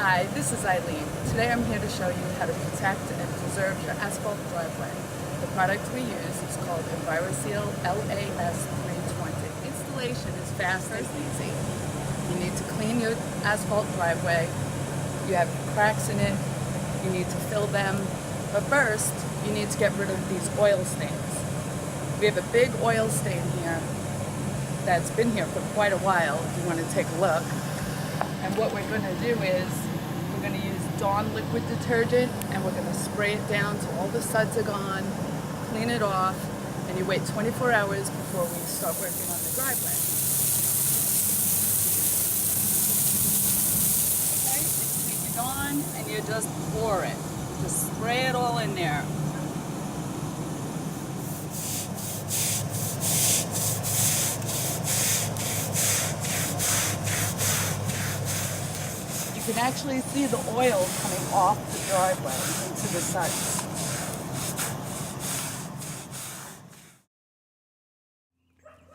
Hi, this is Eileen. Today I'm here to show you how to protect and preserve your asphalt driveway. The product we use is called Enviroseal LAS 320. Installation is fast and easy. You need to clean your asphalt driveway. You have cracks in it. You need to fill them. But first, you need to get rid of these oil stains. We have a big oil stain here that's been here for quite a while, if you want to take a look. And what we're going to do is we're going to use Dawn liquid detergent and we're going to spray it down so all the suds are gone, clean it off, and you wait 24 hours before we start working on the driveway. Okay, you take your Dawn and you just pour it. Just spray it all in there. You can actually see the oil coming off the driveway into the suds.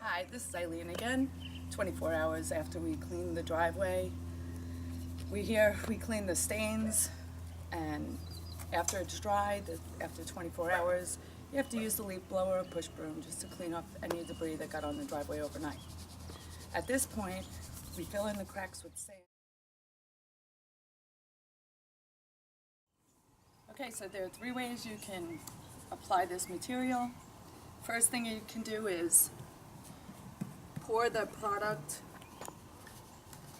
Hi, this is Eileen again. 24 hours after we clean the driveway. We clean the stains, and after it's dried, after 24 hours, you have to use the leaf blower or push broom just to clean up any debris that got on the driveway overnight. At this point, we fill in the cracks with sand. Okay, so there are 3 ways you can apply this material. First thing you can do is pour the product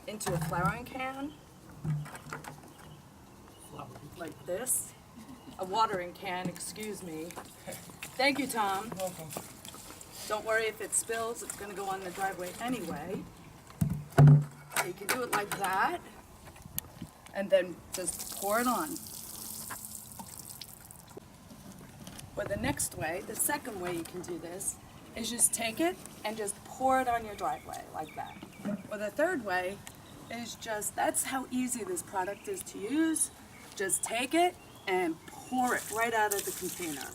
into a flouring can, like this. A watering can, excuse me. Thank you, Tom. You're welcome. Don't worry if it spills, it's going to go on the driveway anyway. So you can do it like that, and then just pour it on. Or the next way, the second way you can do this, is just take it and just pour it on your driveway like that. Or the third way is that's how easy this product is to use. Just take it and pour it right out of the container.